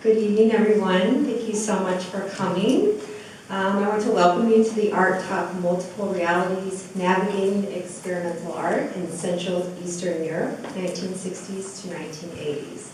Good evening, everyone. Thank you so much for coming. I want to welcome you to the Art Talk Multiple Realities, Navigating Experimental Art in Central Eastern Europe, 1960s to 1980s.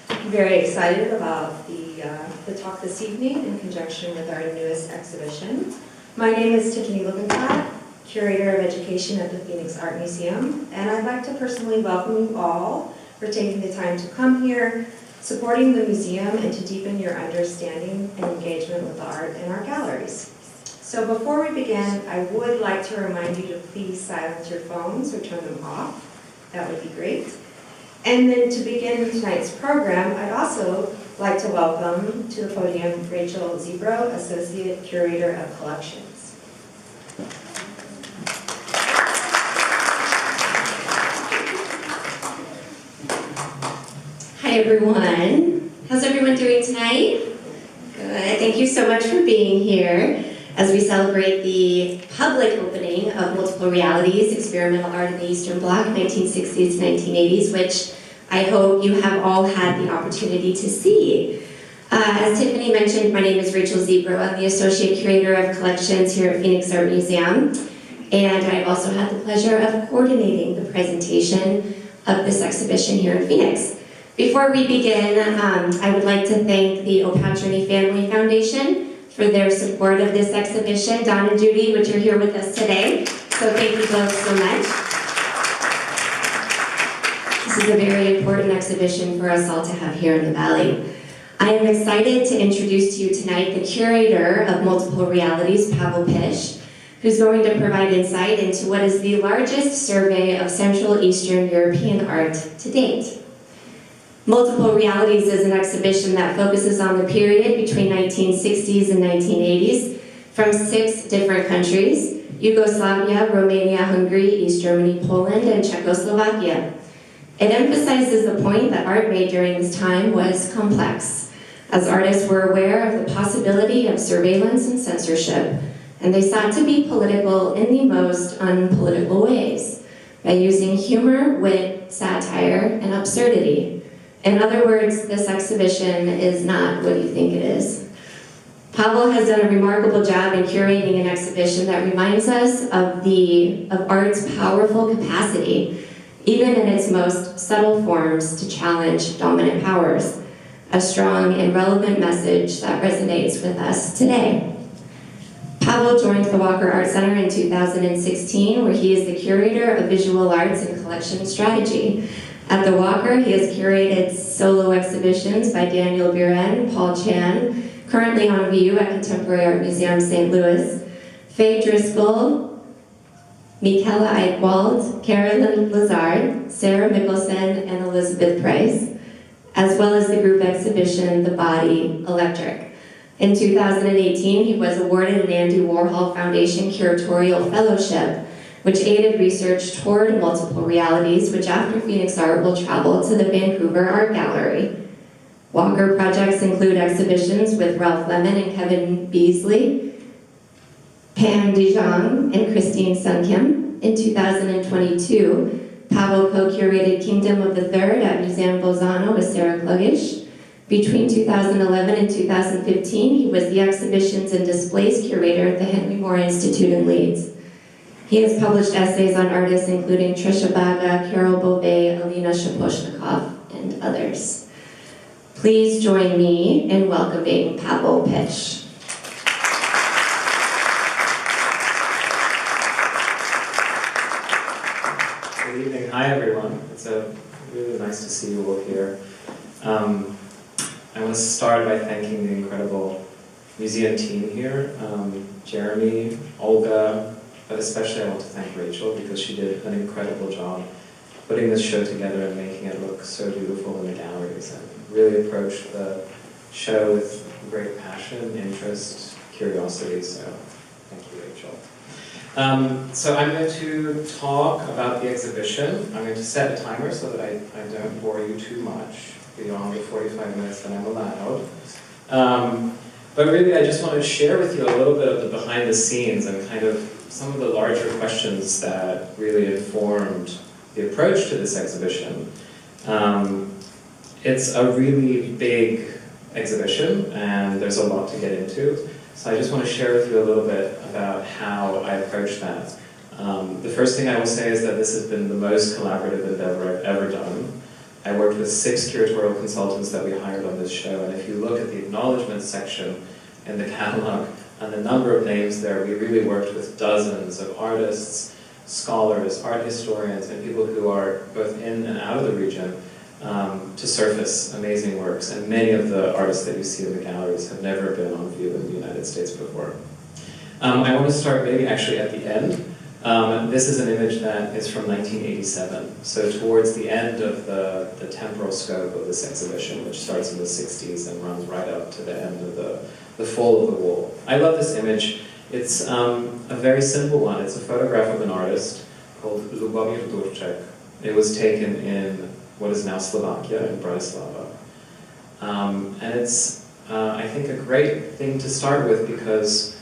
I'm very excited about the talk this evening in conjunction with our newest exhibition. My name is Tiffany Lippincott, Curator of Education at the Phoenix Art Museum, and I'd like to personally welcome you all for taking the time to come here, supporting the museum, and to deepen your understanding and engagement with the art in our galleries. So before we begin, I would like to remind you to please silence your phones or turn them off. That would be great. And then to begin tonight's program, I'd also like to welcome to the podium Rachel Zebro, Associate Curator of Collections. Hi everyone. How's everyone doing tonight? Good. Thank you so much for being here as we celebrate the public opening of Multiple Realities, Experimental Art in the Eastern Bloc, 1960s-1980s, which I hope you have all had the opportunity to see. As Tiffany mentioned, my name is Rachel Zebro. I'm the Associate Curator of Collections here at Phoenix Art Museum, and I've also had the pleasure of coordinating the presentation of this exhibition here in Phoenix. Before we begin, I would like to thank the Opatrony Family Foundation for their support of this exhibition, Don and Judy, which are here with us today. So thank you both so much. This is a very important exhibition for us all to have here in the Valley. I am excited to introduce to you tonight the curator of Multiple Realities, Pavel Pyś, who's going to provide insight into what is the largest survey of Central Eastern European art to date. Multiple Realities is an exhibition that focuses on the period between 1960s and 1980s from 6 different countries: Yugoslavia, Romania, Hungary, East Germany, Poland, and Czechoslovakia. It emphasizes the point that art made during this time was complex, as artists were aware of the possibility of surveillance and censorship, and they sought to be political in the most unpolitical ways, by using humor, wit, satire, and absurdity. In other words, this exhibition is not what you think it is. Pavel has done a remarkable job in curating an exhibition that reminds us of art's powerful capacity, even in its most subtle forms, to challenge dominant powers. A strong and relevant message that resonates with us today. Pavel joined the Walker Art Center in 2016, where he is the Curator of Visual Arts and Collection Strategy. At the Walker, he has curated solo exhibitions by Daniel Buren, Paul Chan, currently on view at Contemporary Art Museum St. Louis, Faye Driscoll, Michaela Eichwald, Carolyn Lazard, Sarah Mickelson, and Elizabeth Price, as well as the group exhibition The Body Electric. In 2018, he was awarded an Andy Warhol Foundation Curatorial Fellowship, which aided research toward multiple realities, which after Phoenix Art will travel to the Vancouver Art Gallery. Walker projects include exhibitions with Ralph Lemon and Kevin Beasley, Pam DeJong, and Christine Sun Kim. In 2022, Pavel co-curated Kingdom of the Third at Museum Bolzano with Sarah Klugish. Between 2011 and 2015, he was the Exhibitions and Displays Curator at the Henry Moore Institute in Leeds. He has published essays on artists including Trisha Baga, Carol Bove, Alina Shaposhnikov, and others. Please join me in welcoming Pavel Pyś. Good evening. Hi, everyone. It's really nice to see you all here. I want to start by thanking the incredible museum team here, Jeremy, Olga, but especially I want to thank Rachel because she did an incredible job putting this show together and making it look so beautiful in the galleries, and really approached the show with great passion, interest, curiosity, so thank you, Rachel. So I'm going to talk about the exhibition. I'm going to set a timer so that I don't bore you too much beyond the 45 minutes that I'm allowed. But really I just want to share with you a little bit of the behind the scenes and kind of some of the larger questions that really informed the approach to this exhibition. It's a really big exhibition, and there's a lot to get into. So I just want to share with you a little bit about how I approach that. The first thing I will say is that this has been the most collaborative endeavor I've ever done. I worked with 6 curatorial consultants that we hired on this show, and if you look at the acknowledgments section in the catalog and the number of names there, we really worked with dozens of artists, scholars, art historians, and people who are both in and out of the region to surface amazing works. And many of the artists that you see in the galleries have never been on view in the United States before. I want to start maybe actually at the end. This is an image that is from 1987, so towards the end of the temporal scope of this exhibition, which starts in the 60s and runs right up to the end of the fall of the wall. I love this image. It's a very simple one. It's a photograph of an artist called Lubomir Durček. It was taken in what is now Slovakia, in Bratislava. And it's, I think, a great thing to start with because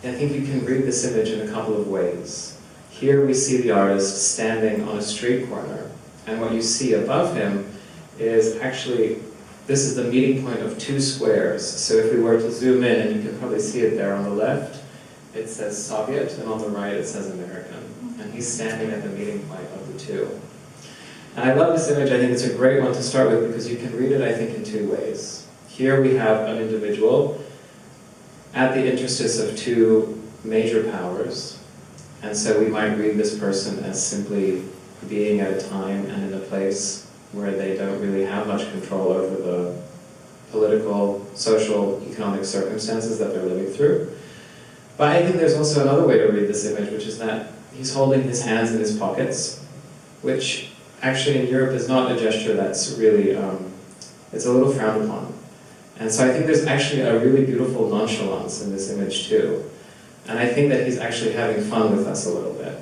I think you can read this image in a couple of ways. Here we see the artist standing on a street corner, and what you see above him is actually, this is the meeting point of 2 squares. So if we were to zoom in, and you can probably see it there on the left, it says Soviet, and on the right it says American. And he's standing at the meeting point of the 2. And I love this image. I think it's a great one to start with because you can read it, I think, in 2 ways. Here we have an individual at the interstice of 2 major powers, and so we might read this person as simply being at a time and in a place where they don't really have much control over the political, social, economic circumstances that they're living through. But I think there's also another way to read this image, which is that he's holding his hands in his pockets, which actually in Europe is not a gesture that's really, it's a little frowned upon. And so I think there's actually a really beautiful nonchalance in this image too. And I think that he's actually having fun with us a little bit.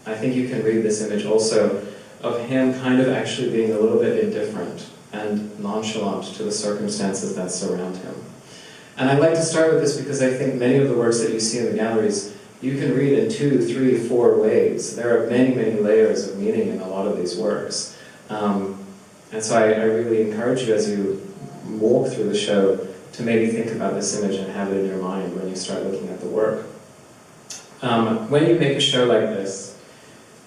I think you can read this image also of him kind of actually being a little bit indifferent and nonchalant to the circumstances that surround him. And I'd like to start with this because I think many of the works that you see in the galleries, you can read in 2, 3, 4 ways. There are many, many layers of meaning in a lot of these works. And so I really encourage you as you walk through the show to maybe think about this image and have it in your mind when you start looking at the work. When you make a show like this,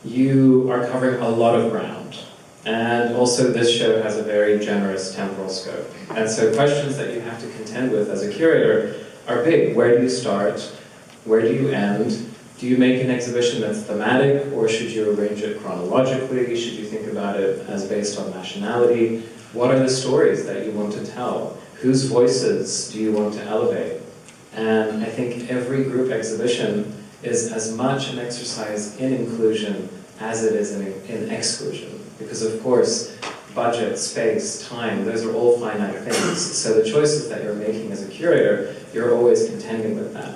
you are covering a lot of ground. And also this show has a very generous temporal scope. And so questions that you have to contend with as a curator are big. Where do you start? Where do you end? Do you make an exhibition that's thematic, or should you arrange it chronologically? Should you think about it as based on nationality? What are the stories that you want to tell? Whose voices do you want to elevate? And I think every group exhibition is as much an exercise in inclusion as it is in exclusion. Because of course, budget, space, time, those are all finite things. So the choices that you're making as a curator, you're always contending with that.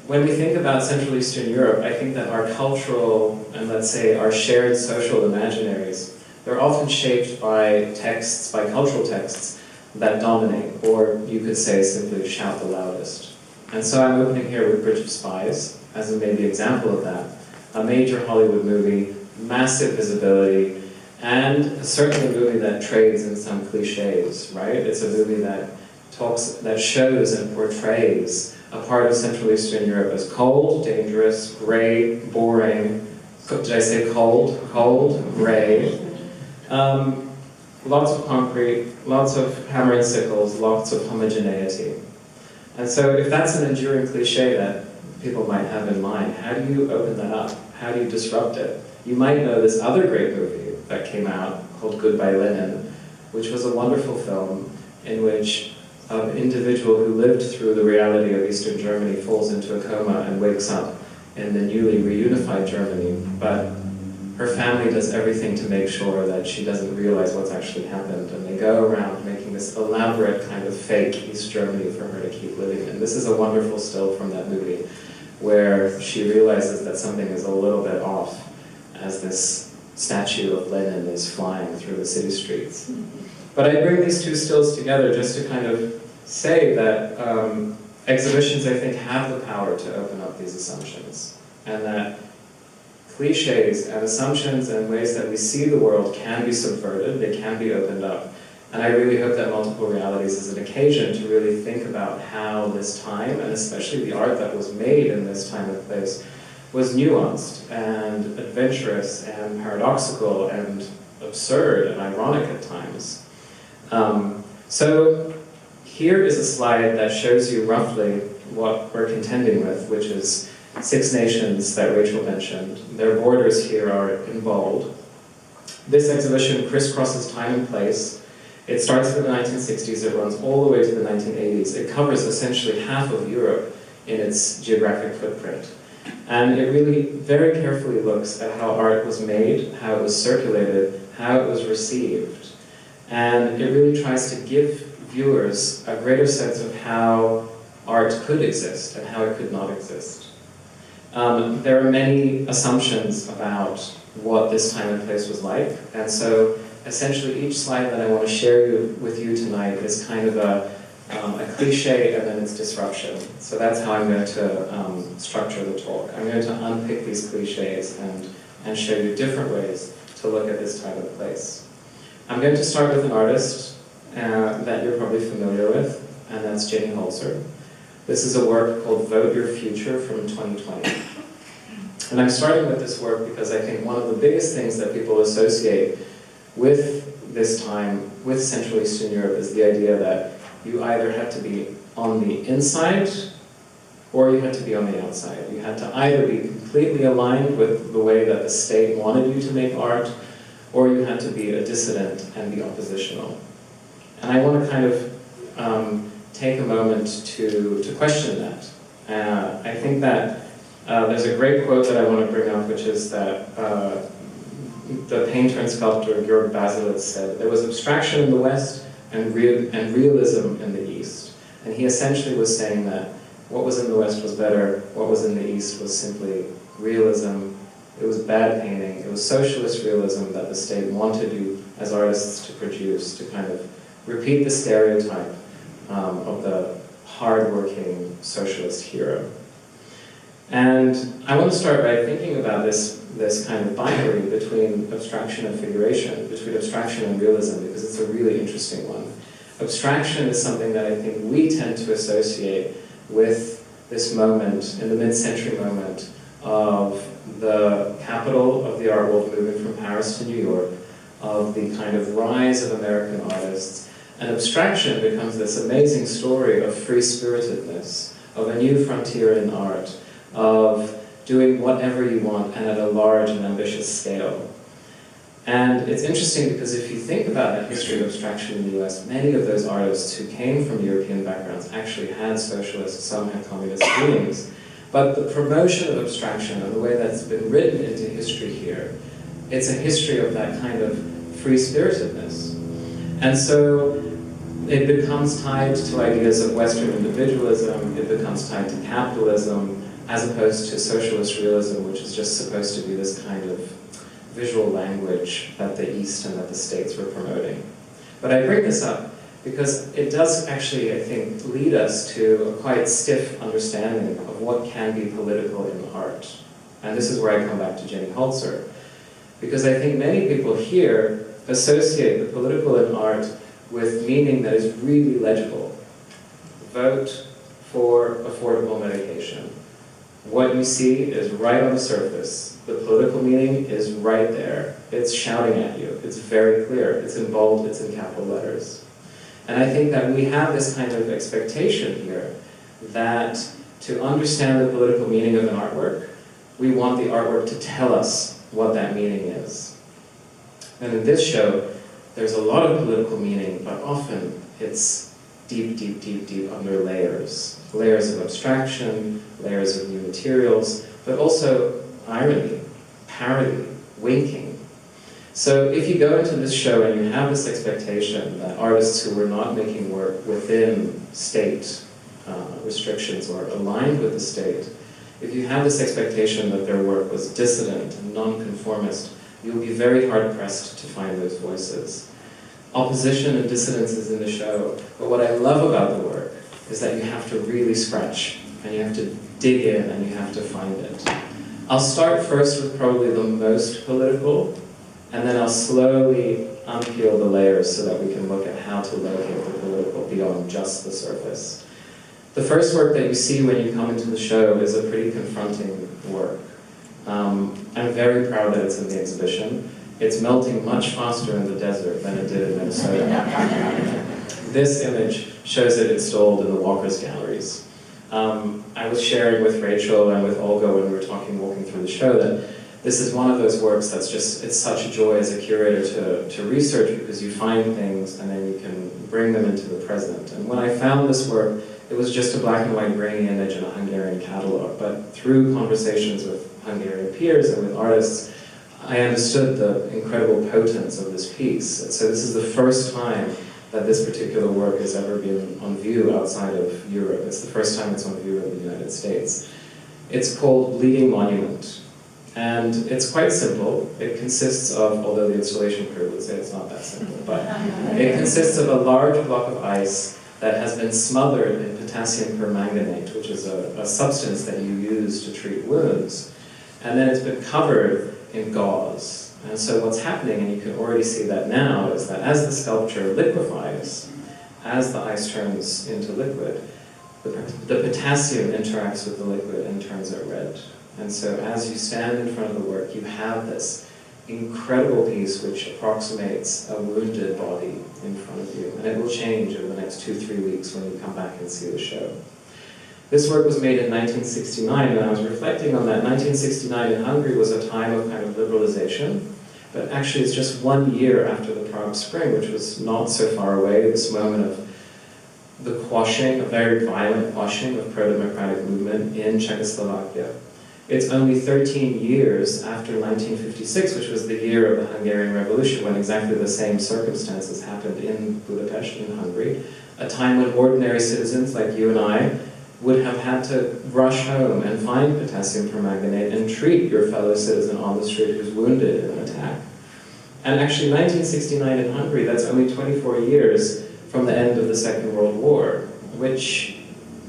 When we think about Central Eastern Europe, I think that our cultural, and let's say our shared social imaginaries, they're often shaped by texts, by cultural texts that dominate, or you could say simply shout the loudest. And so I'm opening here with Bridge of Spies, as a maybe example of that. A major Hollywood movie, massive visibility, and certainly a movie that trades in some cliches, right? It's a movie that shows and portrays a part of Central Eastern Europe as cold, dangerous, gray, boring. Did I say cold? Cold, gray. Lots of concrete, lots of hammer and sickles, lots of homogeneity. And so if that's an enduring cliche that people might have in mind, how do you open that up? How do you disrupt it? You might know this other great movie that came out called Goodbye Lenin, which was a wonderful film in which an individual who lived through the reality of Eastern Germany falls into a coma and wakes up in the newly reunified Germany, but her family does everything to make sure that she doesn't realize what's actually happened, and they go around making this elaborate kind of fake East Germany for her to keep living in. This is a wonderful still from that movie, where she realizes that something is a little bit off as this statue of Lenin is flying through the city streets. But I bring these 2 stills together just to kind of say that exhibitions, I think, have the power to open up these assumptions, and that cliches and assumptions and ways that we see the world can be subverted, they can be opened up, And I really hope that Multiple Realities is an occasion to really think about how this time, and especially the art that was made in this time and place, was nuanced and adventurous and paradoxical and absurd and ironic at times. So here is a slide that shows you roughly what we're contending with, which is 6 nations that Rachel mentioned. Their borders here are in bold. This exhibition crisscrosses time and place. It starts in the 1960s, it runs all the way to the 1980s. It covers essentially half of Europe in its geographic footprint. And it really very carefully looks at how art was made, how it was circulated, how it was received. And it really tries to give viewers a greater sense of how art could exist and how it could not exist. There are many assumptions about what this time and place was like, and so essentially each slide that I want to share with you tonight is kind of a cliche and then its disruption. So that's how I'm going to structure the talk. I'm going to unpick these cliches and show you different ways to look at this time and place. I'm going to start with an artist that you're probably familiar with, and that's Jenny Holzer. This is a work called Vote Your Future from 2020. And I'm starting with this work because I think one of the biggest things that people associate with this time, with Central Eastern Europe, is the idea that you either had to be on the inside or you had to be on the outside. You had to either be completely aligned with the way that the state wanted you to make art, or you had to be a dissident and be oppositional. And I want to kind of take a moment to question that. I think that there's a great quote that I want to bring up, which is that the painter and sculptor Georg Baselitz said, there was abstraction in the West and realism in the East. And he essentially was saying that what was in the West was better, what was in the East was simply realism. It was bad painting, it was socialist realism that the state wanted you as artists to produce, to kind of repeat the stereotype of the hard-working socialist hero. And I want to start by thinking about this kind of binary between abstraction and figuration, between abstraction and realism, because it's a really interesting one. Abstraction is something that I think we tend to associate with this moment, in the mid-century moment, of the capital of the art world moving from Paris to New York, of the kind of rise of American artists. And abstraction becomes this amazing story of free-spiritedness, of a new frontier in art, of doing whatever you want and at a large and ambitious scale. And it's interesting because if you think about the history of abstraction in the US, many of those artists who came from European backgrounds actually had socialist, some had communist leanings. But the promotion of abstraction and the way that's been written into history here, it's a history of that kind of free-spiritedness. And so it becomes tied to ideas of Western individualism, it becomes tied to capitalism, as opposed to socialist realism, which is just supposed to be this kind of visual language that the East and that the States were promoting. But I bring this up because it does actually, I think, lead us to a quite stiff understanding of what can be political in art. And this is where I come back to Jenny Holzer. Because I think many people here associate the political in art with meaning that is really legible. Vote for affordable medication. What you see is right on the surface. The political meaning is right there. It's shouting at you. It's very clear. It's in bold, it's in capital letters. And I think that we have this kind of expectation here that to understand the political meaning of an artwork, we want the artwork to tell us what that meaning is. And in this show, there's a lot of political meaning, but often it's deep, deep, deep, deep under layers. Layers of abstraction, layers of new materials, but also irony, parody, winking. So if you go into this show and you have this expectation that artists who were not making work within state restrictions or aligned with the state, if you have this expectation that their work was dissident and nonconformist, you'll be very hard-pressed to find those voices. Opposition and dissidence is in the show, but what I love about the work is that you have to really scratch, and you have to dig in, and you have to find it. I'll start first with probably the most political, and then I'll slowly unpeel the layers so that we can look at how to locate the political beyond just the surface. The first work that you see when you come into the show is a pretty confronting work. I'm very proud that it's in the exhibition. It's melting much faster in the desert than it did in Minnesota. This image shows it installed in the Walker's galleries. I was sharing with Rachel and with Olga when we were walking through the show that this is one of those works that's just, it's such a joy as a curator to research, because you find things and then you can bring them into the present. And when I found this work, it was just a black and white grainy image in a Hungarian catalog, but through conversations with Hungarian peers and with artists, I understood the incredible potence of this piece. And so this is the first time that this particular work has ever been on view outside of Europe. It's the first time it's on view in the United States. It's called Bleeding Monument. And it's quite simple. It consists of, although the installation crew would say it's not that simple, but it consists of a large block of ice that has been smothered in potassium permanganate, which is a substance that you use to treat wounds. And then it's been covered in gauze. And so what's happening, and you can already see that now, is that as the sculpture liquefies, as the ice turns into liquid, the potassium interacts with the liquid and turns it red. And so as you stand in front of the work, you have this incredible piece which approximates a wounded body in front of you. And it will change over the next 2-3 weeks when you come back and see the show. This work was made in 1969, and I was reflecting on that. 1969 in Hungary was a time of kind of liberalization, but actually it's just 1 year after the Prague Spring, which was not so far away, this moment of the quashing, a very violent quashing of pro-democratic movement in Czechoslovakia. It's only 13 years after 1956, which was the year of the Hungarian Revolution, when exactly the same circumstances happened in Budapest, in Hungary, a time when ordinary citizens like you and I would have had to rush home and find potassium permanganate and treat your fellow citizen on the street who's wounded in an attack. And actually 1969 in Hungary, that's only 24 years from the end of the Second World War, which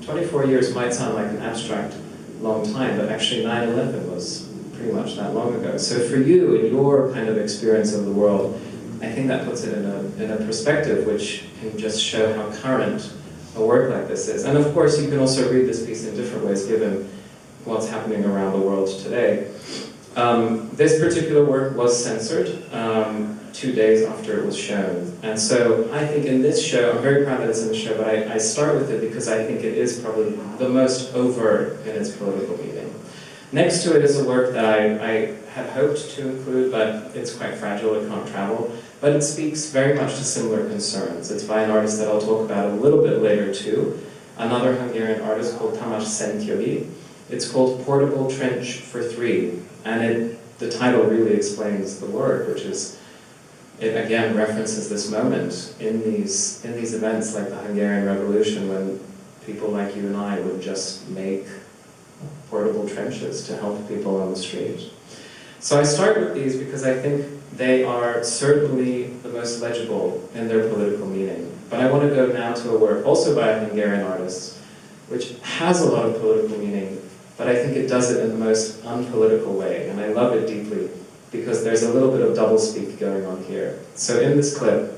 24 years might sound like an abstract long time, but actually 9/11 was pretty much that long ago. So for you, in your kind of experience of the world, I think that puts it in a perspective which can just show how current a work like this is. And of course, you can also read this piece in different ways, given what's happening around the world today. This particular work was censored 2 days after it was shown. And so I think in this show, I'm very proud that it's in the show, but I start with it because I think it is probably the most overt in its political meaning. Next to it is a work that I had hoped to include, but it's quite fragile, it can't travel. But it speaks very much to similar concerns. It's by an artist that I'll talk about a little bit later too, another Hungarian artist called Tamás Szentjogi. It's called Portable Trench for Three, and the title really explains the work, which is, it again references this moment in these events like the Hungarian Revolution, when people like you and I would just make portable trenches to help people on the street. So I start with these because I think they are certainly the most legible in their political meaning. But I want to go now to a work also by a Hungarian artist, which has a lot of political meaning, but I think it does it in the most unpolitical way, and I love it deeply because there's a little bit of doublespeak going on here. So in this clip,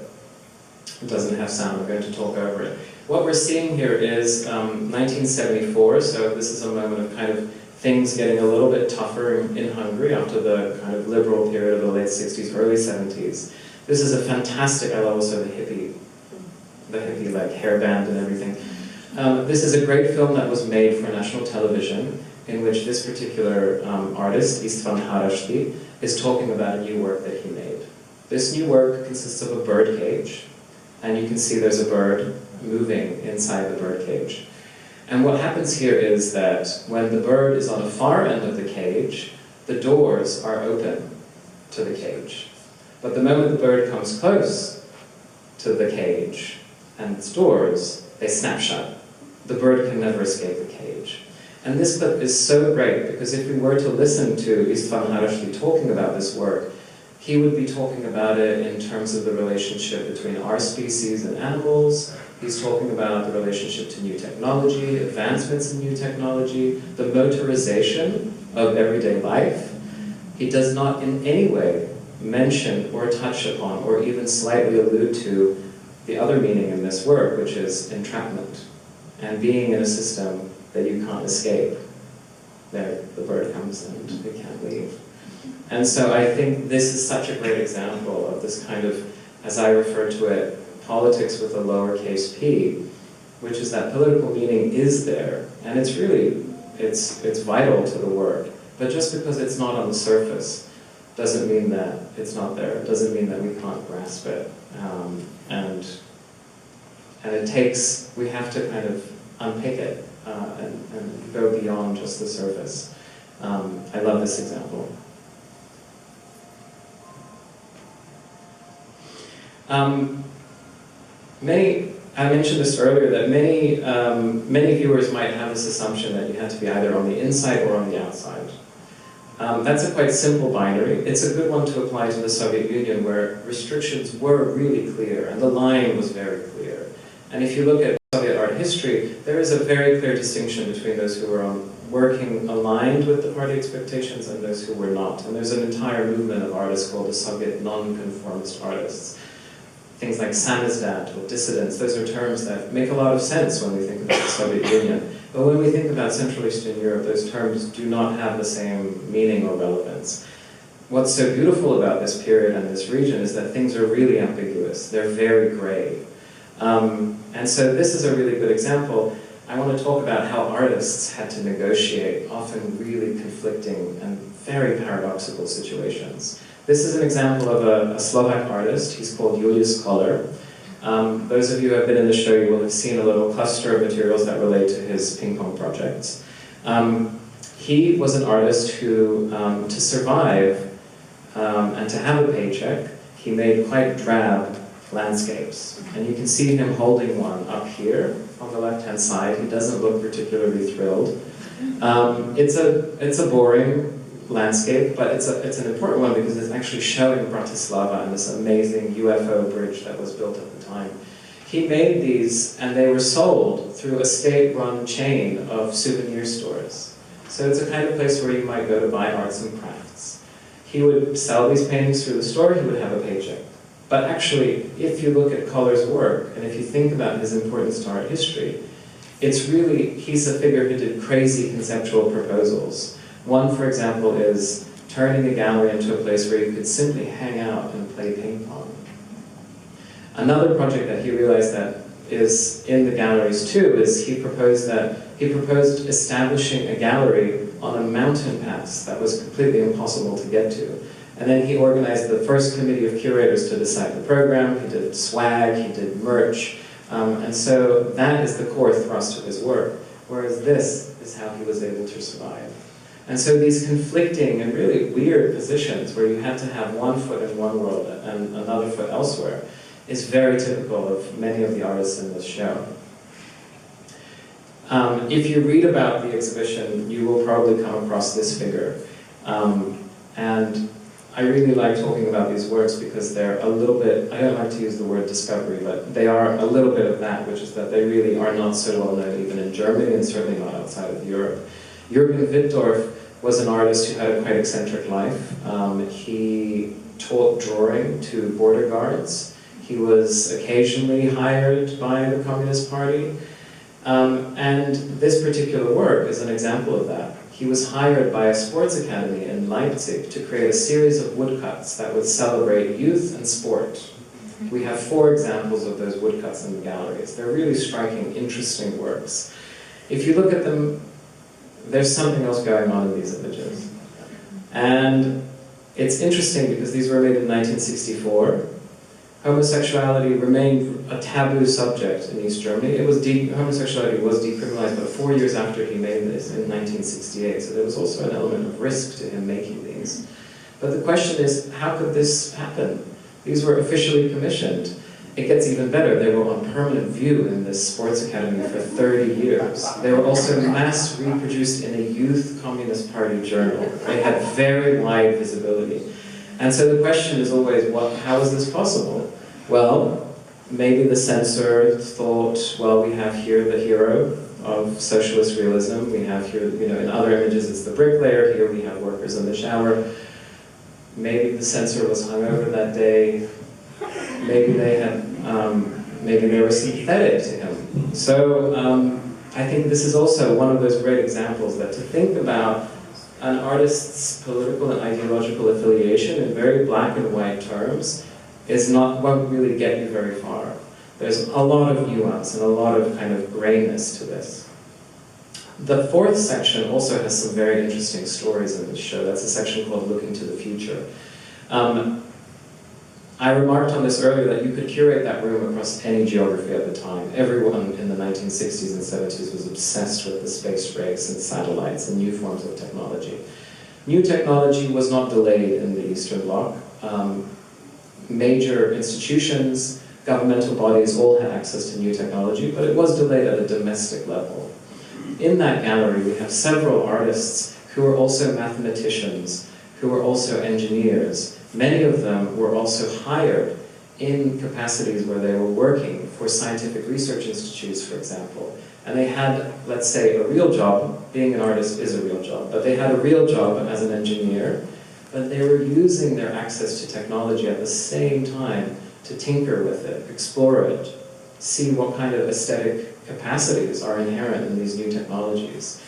it doesn't have sound, I'm going to talk over it. What we're seeing here is 1974, so this is a moment of kind of things getting a little bit tougher in Hungary after the kind of liberal period of the late 60s, early 70s. This is a fantastic, I love also the hippie like hairband and everything. This is a great film that was made for national television, in which this particular artist, István Haraszti, is talking about a new work that he made. This new work consists of a bird cage, and you can see there's a bird moving inside the bird cage. And what happens here is that when the bird is on the far end of the cage, the doors are open to the cage. But the moment the bird comes close to the cage and its doors, they snap shut. The bird can never escape the cage. And this clip is so great because if we were to listen to István Haraszti talking about this work, he would be talking about it in terms of the relationship between our species and animals. He's talking about the relationship to new technology, advancements in new technology, the motorization of everyday life. He does not in any way mention or touch upon or even slightly allude to the other meaning in this work, which is entrapment and being in a system that you can't escape. There, the bird comes and it can't leave. And so I think this is such a great example of this kind of, as I refer to it, politics with a lowercase p, which is that political meaning is there, and it's really, it's vital to the work. But just because it's not on the surface doesn't mean that it's not there. It doesn't mean that we can't grasp it. And it takes, we have to kind of unpick it and go beyond just the surface. I love this example. I mentioned this earlier, that many viewers might have this assumption that you had to be either on the inside or on the outside. That's a quite simple binary. It's a good one to apply to the Soviet Union, where restrictions were really clear and the line was very clear. And if you look at Soviet art history, there is a very clear distinction between those who were working aligned with the party expectations and those who were not. And there's an entire movement of artists called the Soviet non-conformist artists. Things like samizdat or dissidents, those are terms that make a lot of sense when we think about the Soviet Union. But when we think about Central Eastern Europe, those terms do not have the same meaning or relevance. What's so beautiful about this period and this region is that things are really ambiguous. They're very gray. And so this is a really good example. I want to talk about how artists had to negotiate often really conflicting and very paradoxical situations. This is an example of a Slovak artist. He's called Julius Koller. Those of you who have been in the show, you will have seen a little cluster of materials that relate to his ping pong projects. He was an artist who, to survive and to have a paycheck, he made quite drab landscapes. And you can see him holding one up here on the left-hand side. He doesn't look particularly thrilled. It's a boring landscape, but it's an important one because it's actually showing Bratislava and this amazing UFO bridge that was built at the time. He made these, and they were sold through a state-run chain of souvenir stores. So it's a kind of place where you might go to buy arts and crafts. He would sell these paintings through the store, he would have a paycheck. But actually, if you look at Koller's work, and if you think about his importance to art history, it's really, he's a figure who did crazy conceptual proposals. One, for example, is turning a gallery into a place where you could simply hang out and play ping pong. Another project that he realized that is in the galleries too is he proposed establishing a gallery on a mountain pass that was completely impossible to get to. And then he organized the first committee of curators to decide the program. He did swag, he did merch, and so that is the core thrust of his work. Whereas this is how he was able to survive. And so these conflicting and really weird positions where you had to have one foot in one world and another foot elsewhere is very typical of many of the artists in this show. If you read about the exhibition, you will probably come across this figure. And I really like talking about these works because they're a little bit, I don't like to use the word discovery, but they are a little bit of that, which is that they really are not so well known even in Germany and certainly not outside of Europe. Jürgen Wittdorf was an artist who had a quite eccentric life. He taught drawing to border guards. He was occasionally hired by the Communist Party. And this particular work is an example of that. He was hired by a sports academy in Leipzig to create a series of woodcuts that would celebrate youth and sport. We have 4 examples of those woodcuts in the galleries. They're really striking, interesting works. If you look at them, there's something else going on in these images. And it's interesting because these were made in 1964. Homosexuality remained a taboo subject in East Germany. Homosexuality was decriminalized about 4 years after he made this in 1968, so there was also an element of risk to him making these. But the question is, how could this happen? These were officially commissioned. It gets even better. They were on permanent view in this sports academy for 30 years. They were also mass reproduced in a youth Communist Party journal. They had very wide visibility. And so the question is always, how is this possible? Well, maybe the censor thought, well, we have here the hero of socialist realism. We have here, in other images it's the bricklayer. Here we have workers in the shower. maybe the censor was hungover that day, maybe they were sympathetic to him. So I think this is also one of those great examples that to think about an artist's political and ideological affiliation in very black and white terms won't really get you very far. There's a lot of nuance and a lot of kind of grayness to this. The fourth section also has some very interesting stories in this show. That's a section called Looking to the Future. I remarked on this earlier that you could curate that room across any geography at the time. Everyone in the 1960s and 70s was obsessed with the space race and satellites and new forms of technology. New technology was not delayed in the Eastern Bloc. Major institutions, governmental bodies all had access to new technology, but it was delayed at a domestic level. In that gallery, we have several artists who were also mathematicians, who were also engineers. Many of them were also hired in capacities where they were working for scientific research institutes, for example. And they had, let's say, a real job. Being an artist is a real job, but they had a real job as an engineer, but they were using their access to technology at the same time to tinker with it, explore it, see what kind of aesthetic capacities are inherent in these new technologies.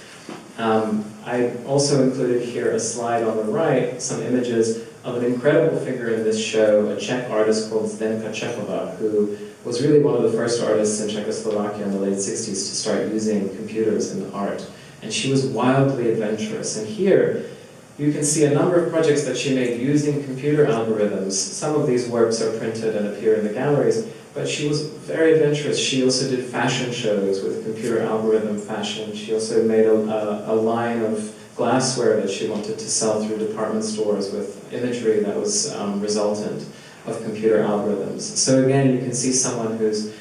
I also included here a slide on the right, some images of an incredible figure in this show, a Czech artist called Zdenka Čechová, who was really one of the first artists in Czechoslovakia in the late 60s to start using computers in art. And she was wildly adventurous. And here, you can see a number of projects that she made using computer algorithms. Some of these works are printed and appear in the galleries, but she was very adventurous. She also did fashion shows with computer algorithm fashion. She also made a line of glassware that she wanted to sell through department stores with imagery that was resultant of computer algorithms. So again, you can see someone who's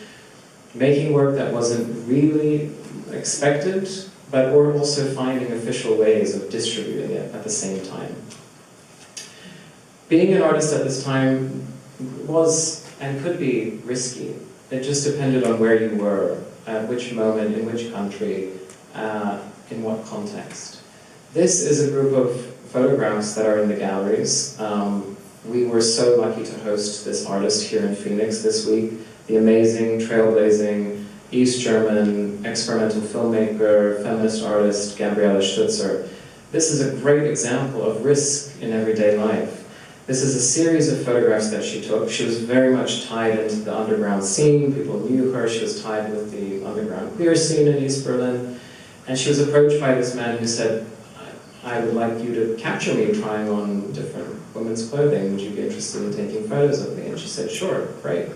making work that wasn't really expected, but we're also finding official ways of distributing it at the same time. Being an artist at this time was and could be risky. It just depended on where you were, at which moment, in which country, in what context. This is a group of photographs that are in the galleries. We were so lucky to host this artist here in Phoenix this week, the amazing, trailblazing, East German experimental filmmaker, feminist artist, Gabriele Stutzer. This is a great example of risk in everyday life. This is a series of photographs that she took. She was very much tied into the underground scene. People knew her. She was tied with the underground queer scene in East Berlin. And she was approached by this man who said, I would like you to capture me trying on different women's clothing. Would you be interested in taking photos of me? And she said, sure, great.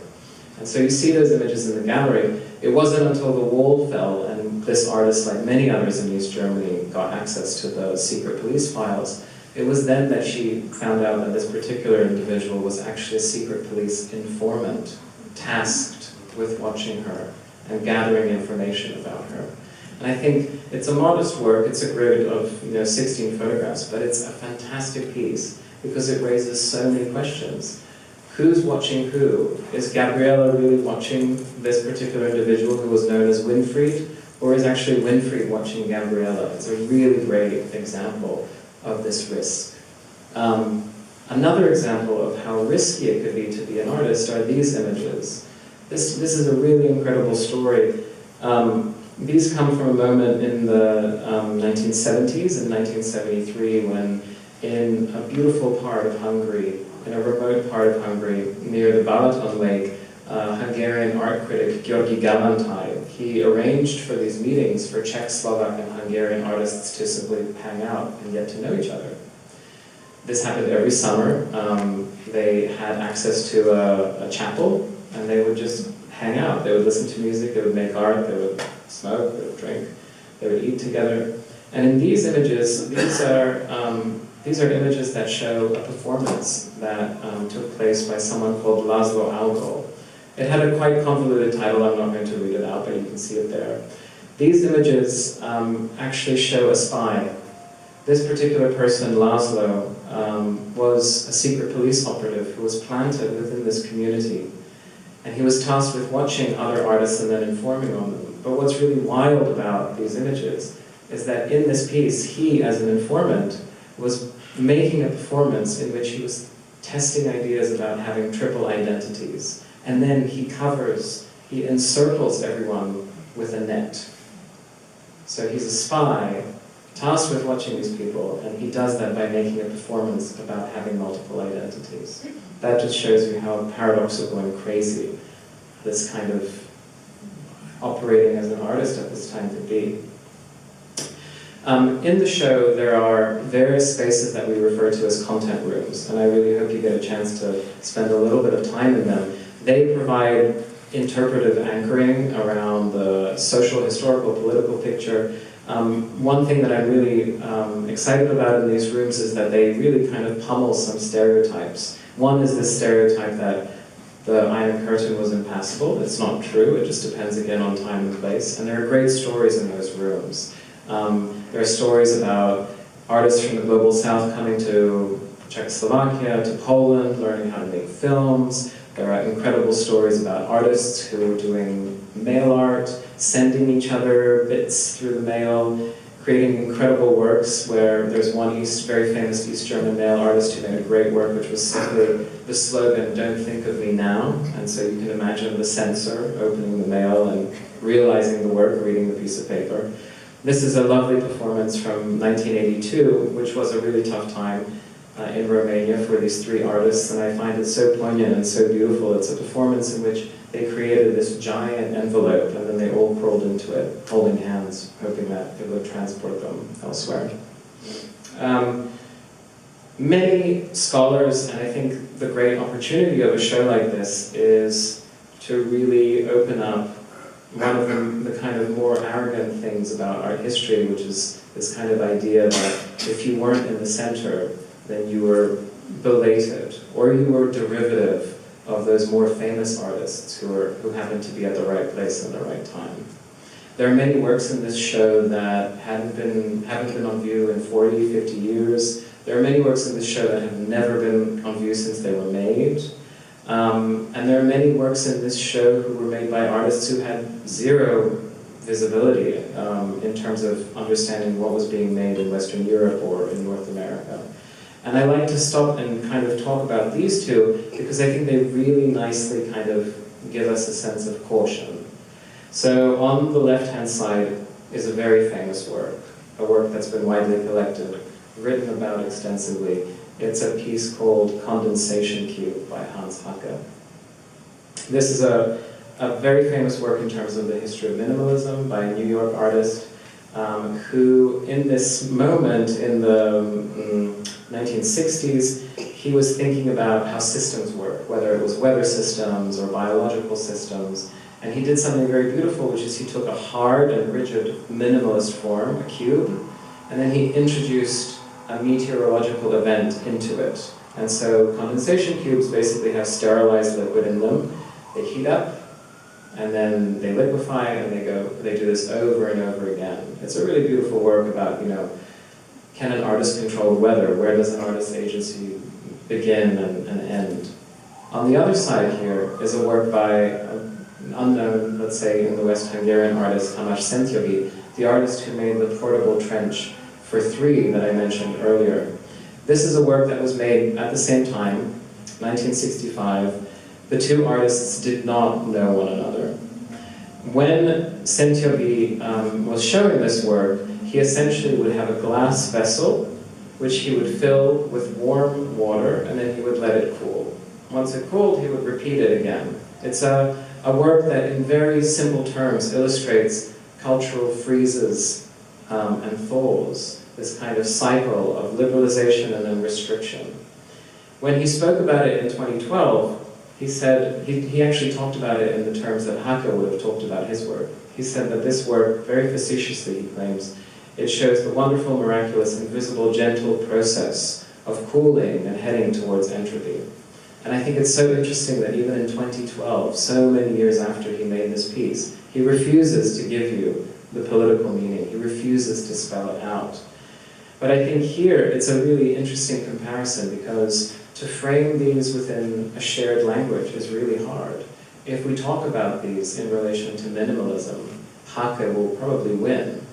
And so you see those images in the gallery. It wasn't until the wall fell and this artist, like many others in East Germany, got access to the secret police files. It was then that she found out that this particular individual was actually a secret police informant, tasked with watching her and gathering information about her. And I think it's a modest work. It's a grid of 16 photographs, but it's a fantastic piece because it raises so many questions. Who's watching who? Is Gabriele really watching this particular individual who was known as Winfried, or is actually Winfried watching Gabriele? It's a really great example of this risk. Another example of how risky it could be an artist are these images. This is a really incredible story. These come from a moment in the 1970s, in 1973, when in a beautiful part of Hungary, in a remote part of Hungary, near the Balaton Lake, Hungarian art critic György Galantai, he arranged for these meetings for Czech, Slovak, and Hungarian artists to simply hang out and get to know each other. This happened every summer. They had access to a chapel, and they would just hang out. They would listen to music, they would make art, they would smoke, they would drink, they would eat together. And in these images, these are images that show a performance that took place by someone called Laszlo Algol. It had a quite convoluted title. I'm not going to read it out, but you can see it there. These images actually show a spy. This particular person, Laszlo, was a secret police operative who was planted within this community. And he was tasked with watching other artists and then informing on them. But what's really wild about these images is that in this piece, he, as an informant, was making a performance in which he was testing ideas about having triple identities. And then he encircles everyone with a net. So he's a spy, tasked with watching these people, and he does that by making a performance about having multiple identities. That just shows you how paradoxical and crazy this kind of operating as an artist at this time could be. In the show, there are various spaces that we refer to as content rooms, and I really hope you get a chance to spend a little bit of time in them. They provide interpretive anchoring around the social, historical, political picture. One thing that I'm really excited about in these rooms is that they really kind of pummel some stereotypes. One is this stereotype that the Iron Curtain was impassable. It's not true, it just depends again on time and place. And there are great stories in those rooms. There are stories about artists from the Global South coming to Czechoslovakia, to Poland, learning how to make films. There are incredible stories about artists who are doing mail art, sending each other bits through the mail, creating incredible works where there's one very famous East German mail artist who made a great work which was simply the slogan, "Don't think of me now." And so you can imagine the censor opening the mail and realizing the work, reading the piece of paper. This is a lovely performance from 1982, which was a really tough time in Romania for these three artists, and I find it so poignant and so beautiful. It's a performance in which they created this giant envelope, and then they all crawled into it, holding hands, hoping that it would transport them elsewhere. Many scholars, and I think the great opportunity of a show like this is to really open up one of the kind of more arrogant things about art history, which is this kind of idea that if you weren't in the center, then you were belated, or you were derivative of those more famous artists who happened to be at the right place at the right time. There are many works in this show that haven't been on view in 40, 50 years. There are many works in this show that have never been on view since they were made. And there are many works in this show who were made by artists who had zero visibility in terms of understanding what was being made in Western Europe or in North America. And I like to stop and kind of talk about these two because I think they really nicely kind of give us a sense of caution. So on the left-hand side is a very famous work, a work that's been widely collected, written about extensively. It's a piece called Condensation Cube by Hans Haacke. This is a very famous work in terms of the history of minimalism by a New York artist who, in this moment in the 1960s, he was thinking about how systems work, whether it was weather systems or biological systems. And he did something very beautiful, which is he took a hard and rigid minimalist form, a cube, and then he introduced a meteorological event into it. And so condensation cubes basically have sterilized liquid in them. They heat up, and then they liquefy, and they do this over and over again. It's a really beautiful work about, can an artist control weather? Where does an artist's agency begin and end? On the other side here is a work by an unknown, let's say in the West Hungarian artist Tamás Szentjogi, the artist who made the portable trench for 3 that I mentioned earlier. This is a work that was made at the same time, 1965. The two artists did not know one another. When Szentjogi was showing this work, he essentially would have a glass vessel, which he would fill with warm water, and then he would let it cool. Once it cooled, he would repeat it again. It's a work that, in very simple terms, illustrates cultural freezes and thaws, this kind of cycle of liberalization and then restriction. When he spoke about it in 2012, he said, he actually talked about it in the terms that Haacke would have talked about his work. He said that this work, very facetiously, he claims, it shows the wonderful, miraculous, invisible, gentle process of cooling and heading towards entropy. And I think it's so interesting that even in 2012, so many years after he made this piece, he refuses to give you the political meaning. He refuses to spell it out. But I think here it's a really interesting comparison because to frame these within a shared language is really hard. If we talk about these in relation to minimalism, Haacke will probably win.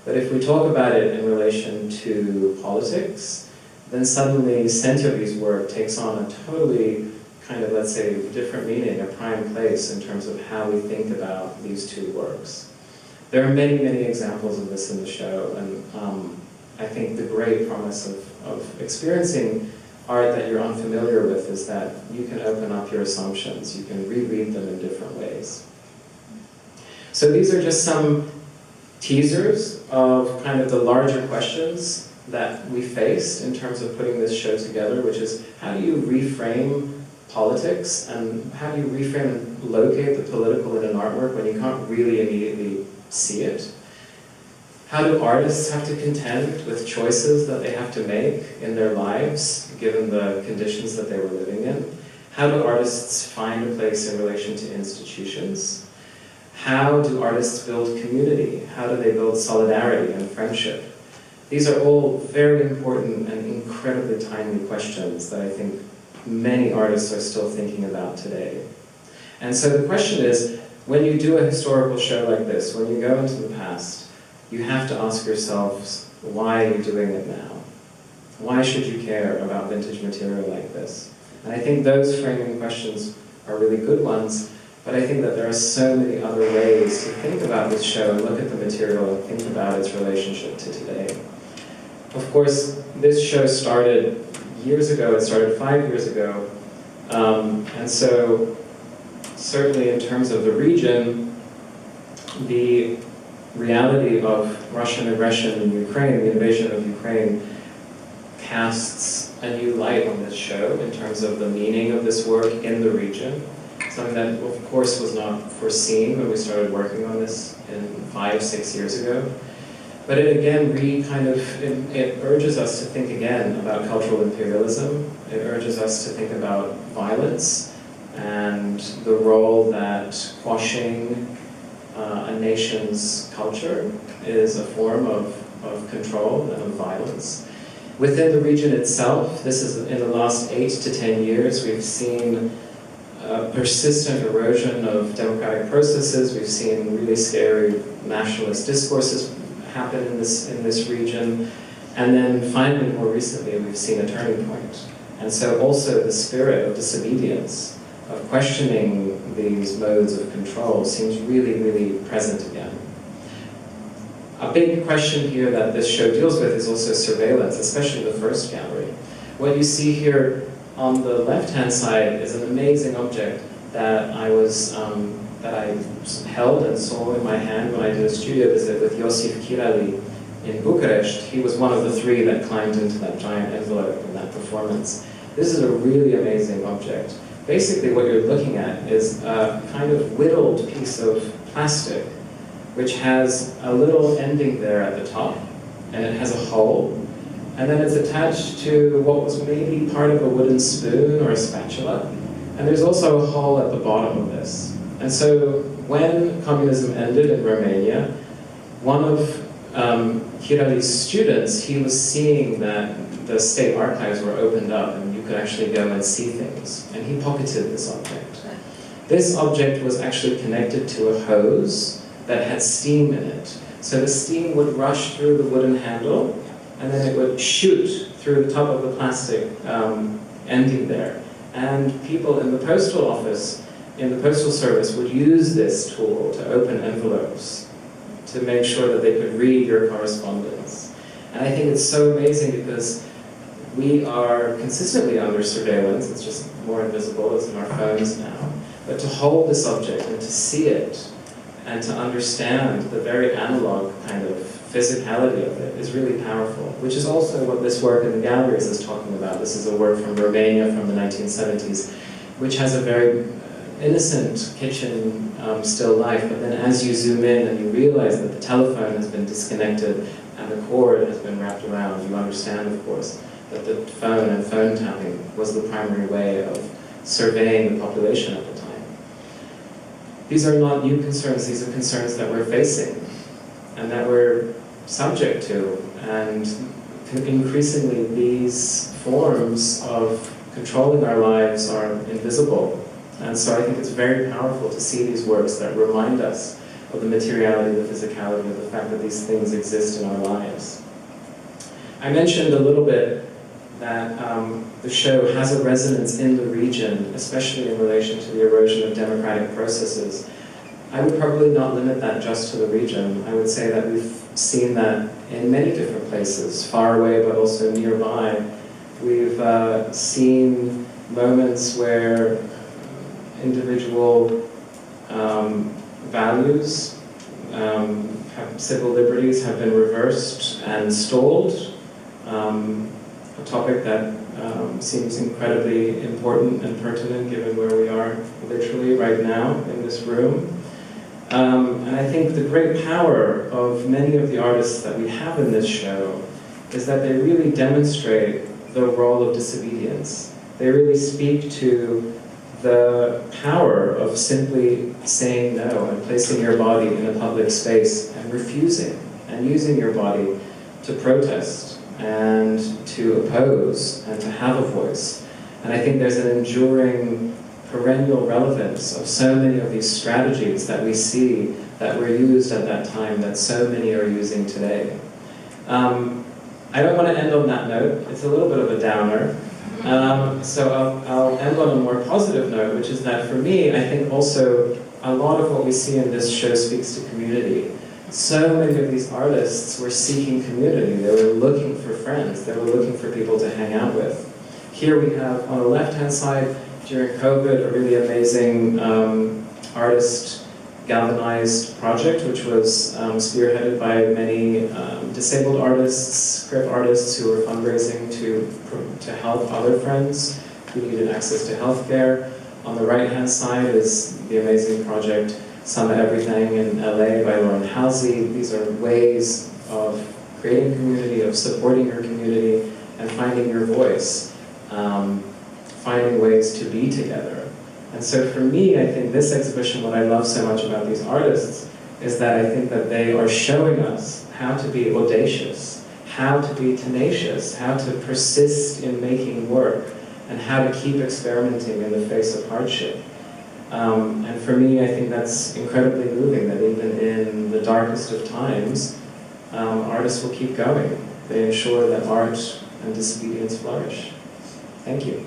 But if we talk about it in relation to politics, then suddenly Sentiovi's work takes on a totally kind of, let's say, different meaning, a prime place in terms of how we think about these two works. There are many, many examples of this in the show, and I think the great promise of experiencing art that you're unfamiliar with is that you can open up your assumptions, you can reread them in different ways. So these are just some teasers of kind of the larger questions that we face in terms of putting this show together, which is how do you reframe politics, and how do you reframe and locate the political in an artwork when you can't really immediately see it? How do artists have to contend with choices that they have to make in their lives, given the conditions that they were living in? How do artists find a place in relation to institutions? How do artists build community? How do they build solidarity and friendship? These are all very important and incredibly timely questions that I think many artists are still thinking about today. And so the question is, when you do a historical show like this, when you go into the past, you have to ask yourselves, why are you doing it now? Why should you care about vintage material like this? And I think those framing questions are really good ones, but I think that there are so many other ways to think about this show and look at the material and think about its relationship to today. Of course, this show started years ago. It started 5 years ago. And so certainly in terms of the region, the reality of Russian aggression in Ukraine, the invasion of Ukraine, casts a new light on this show in terms of the meaning of this work in the region. Something that, of course, was not foreseen when we started working on this 5-6 years ago. But it again it urges us to think again about cultural imperialism. It urges us to think about violence and the role that quashing a nation's culture is a form of control and of violence. Within the region itself, this is in the last 8 to 10 years, we've seen persistent erosion of democratic processes. We've seen really scary nationalist discourses happen in this region. And then finally, more recently, we've seen a turning point. And so also the spirit of disobedience, of questioning these modes of control seems really, really present again. A big question here that this show deals with is also surveillance, especially the first gallery. What you see here on the left-hand side is an amazing object that I held and saw in my hand when I did a studio visit with Josif Kirali in Bucharest. He was one of the 3 that climbed into that giant envelope in that performance. This is a really amazing object. Basically what you're looking at is a kind of whittled piece of plastic which has a little ending there at the top, and it has a hole, and then it's attached to what was maybe part of a wooden spoon or a spatula, and there's also a hole at the bottom of this. And so when communism ended in Romania, one of Kirali's students, he was seeing that the state archives were opened up and you could actually go and see things, and he pocketed this object. This object was actually connected to a hose that had steam in it. So the steam would rush through the wooden handle, and then it would shoot through the top of the plastic ending there. And people in the postal office, in the postal service, would use this tool to open envelopes to make sure that they could read your correspondence. And I think it's so amazing because we are consistently under surveillance. It's just more invisible, it's in our phones now. But to hold this object and to see it and to understand the very analog kind of physicality of it is really powerful, which is also what this work in the galleries is talking about. This is a work from Romania from the 1970s, which has a very innocent kitchen still life, but then as you zoom in and you realize that the telephone has been disconnected and the cord has been wrapped around, you understand, of course, that the phone and phone tapping was the primary way of surveying the population at the time. These are not new concerns, these are concerns that we're facing and that we're subject to, and increasingly these forms of controlling our lives are invisible. And so I think it's very powerful to see these works that remind us of the materiality, the physicality, of the fact that these things exist in our lives. I mentioned a little bit that the show has a resonance in the region, especially in relation to the erosion of democratic processes. I would probably not limit that just to the region. I would say that we've seen that in many different places, far away but also nearby. We've seen moments where individual values, civil liberties have been reversed and stalled. A topic that seems incredibly important and pertinent given where we are literally right now in this room. And I think the great power of many of the artists that we have in this show is that they really demonstrate the role of disobedience. They really speak to the power of simply saying no and placing your body in a public space and refusing and using your body to protest and to oppose and to have a voice. And I think there's an enduring perennial relevance of so many of these strategies that we see that were used at that time that so many are using today. I don't want to end on that note. It's a little bit of a downer. So I'll end on a more positive note, which is that for me, I think also a lot of what we see in this show speaks to community. So many of these artists were seeking community. They were looking for friends. They were looking for people to hang out with. Here we have, on the left-hand side, during COVID, a really amazing artist galvanized project, which was spearheaded by many disabled artists, crip artists who were fundraising to help other friends who needed access to healthcare. On the right-hand side is the amazing project Summer Everything in LA by Lauren Halsey. These are ways of creating community, of supporting your community, and finding your voice, finding ways to be together. And so for me, I think this exhibition, what I love so much about these artists, is that I think that they are showing us how to be audacious, how to be tenacious, how to persist in making work, and how to keep experimenting in the face of hardship. And for me, I think that's incredibly moving, that even in the darkest of times, artists will keep going. They ensure that art and disobedience flourish. Thank you.